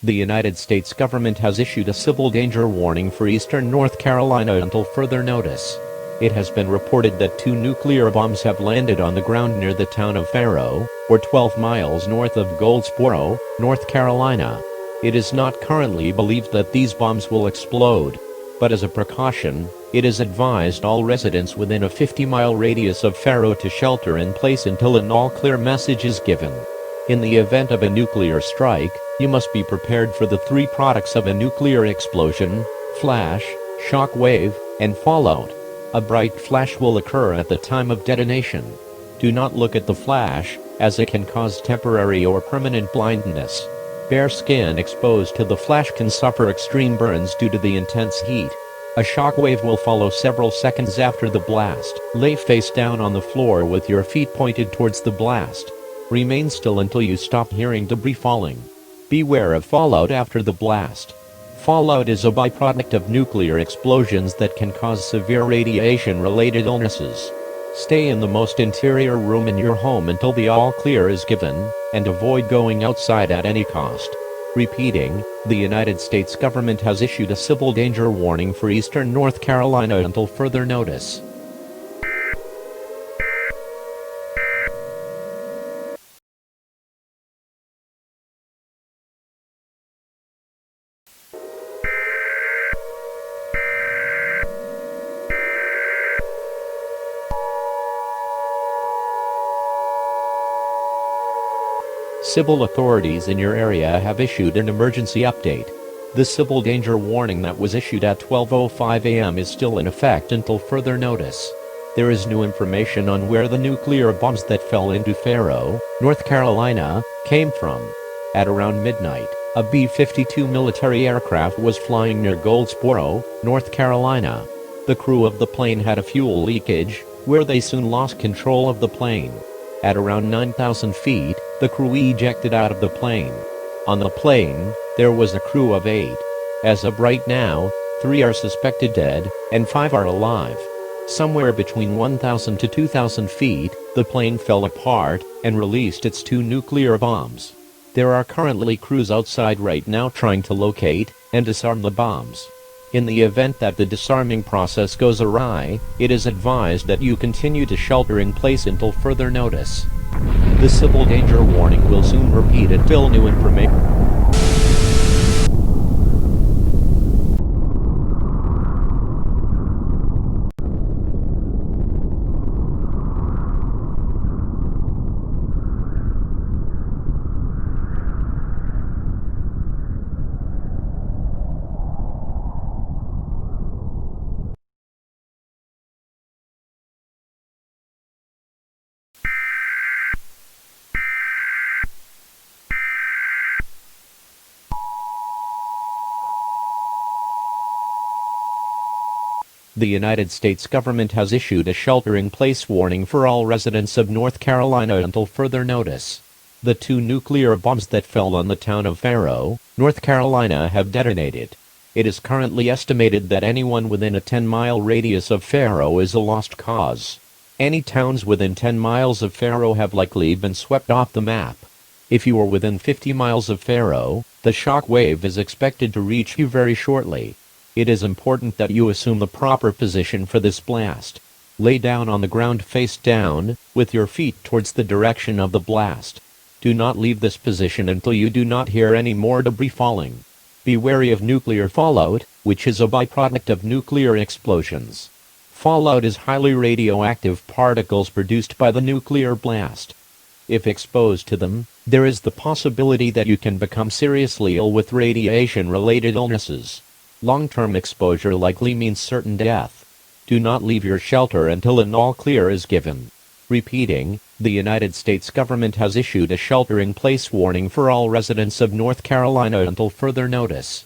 The United States government has issued a civil danger warning for eastern North Carolina until further notice. It has been reported that 2 nuclear bombs have landed on the ground near the town of Faro, or 12 miles north of Goldsboro, North Carolina. It is not currently believed that these bombs will explode, but as a precaution, it is advised all residents within a 50-mile radius of Faro to shelter in place until an all-clear message is given. In the event of a nuclear strike, you must be prepared for the 3 products of a nuclear explosion: flash, shock wave, and fallout. A bright flash will occur at the time of detonation. Do not look at the flash, as it can cause temporary or permanent blindness. Bare skin exposed to the flash can suffer extreme burns due to the intense heat. A shock wave will follow several seconds after the blast. Lay face down on the floor with your feet pointed towards the blast. Remain still until you stop hearing debris falling. Beware of fallout after the blast. Fallout is a byproduct of nuclear explosions that can cause severe radiation-related illnesses. Stay in the most interior room in your home until the all-clear is given, and avoid going outside at any cost. Repeating, the United States government has issued a civil danger warning for eastern North Carolina until further notice. Civil authorities in your area have issued an emergency update. The civil danger warning that was issued at 12:05 a.m. is still in effect until further notice. There is new information on where the nuclear bombs that fell into Faro, North Carolina, came from. At around midnight, a B-52 military aircraft was flying near Goldsboro, North Carolina. The crew of the plane had a fuel leakage, where they soon lost control of the plane. At around 9,000 feet, the crew ejected out of the plane. On the plane, there was a crew of 8. As of right now, 3 are suspected dead, and 5 are alive. Somewhere between 1,000 to 2,000 feet, the plane fell apart, and released its 2 nuclear bombs. There are currently crews outside right now trying to locate and disarm the bombs. In the event that the disarming process goes awry, it is advised that you continue to shelter in place until further notice. The civil danger warning will soon repeat until new information. The United States government has issued a shelter-in-place warning for all residents of North Carolina until further notice. The 2 nuclear bombs that fell on the town of Faro, North Carolina, have detonated. It is currently estimated that anyone within a 10-mile radius of Faro is a lost cause. Any towns within 10 miles of Faro have likely been swept off the map. If you are within 50 miles of Faro, the shock wave is expected to reach you very shortly. It is important that you assume the proper position for this blast. Lay down on the ground face down, with your feet towards the direction of the blast. Do not leave this position until you do not hear any more debris falling. Be wary of nuclear fallout, which is a byproduct of nuclear explosions. Fallout is highly radioactive particles produced by the nuclear blast. If exposed to them, there is the possibility that you can become seriously ill with radiation-related illnesses. Long-term exposure likely means certain death. Do not leave your shelter until an all-clear is given. Repeating, the United States government has issued a shelter-in-place warning for all residents of North Carolina until further notice.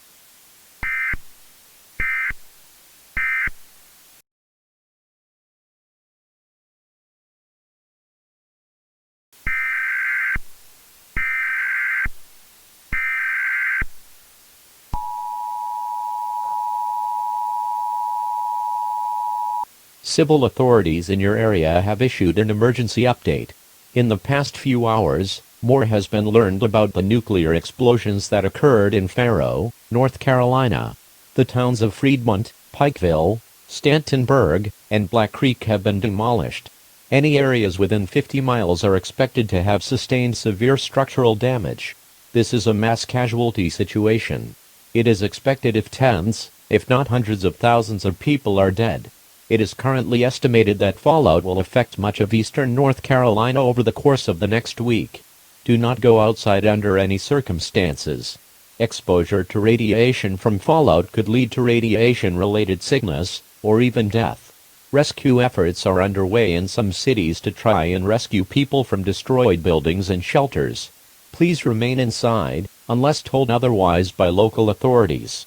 Civil authorities in your area have issued an emergency update. In the past few hours, More has been learned about the nuclear explosions that occurred in Faro, North Carolina. The towns of Fremont, Pikeville, Stantonburg, and Black Creek have been demolished. Any areas within 50 miles are expected to have sustained severe structural damage. This is a mass casualty situation. It is expected if tens, if not hundreds of thousands of people are dead. It is currently estimated that fallout will affect much of eastern North Carolina over the course of the next week. Do not go outside under any circumstances. Exposure to radiation from fallout could lead to radiation-related sickness, or even death. Rescue efforts are underway in some cities to try and rescue people from destroyed buildings and shelters. Please remain inside, unless told otherwise by local authorities.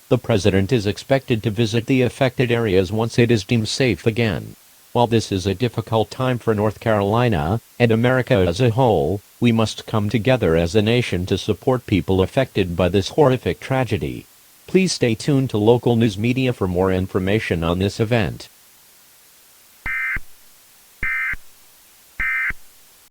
The president is expected to visit the affected areas once it is deemed safe again. While this is a difficult time for North Carolina, and America as a whole, we must come together as a nation to support people affected by this horrific tragedy. Please stay tuned to local news media for more information on this event.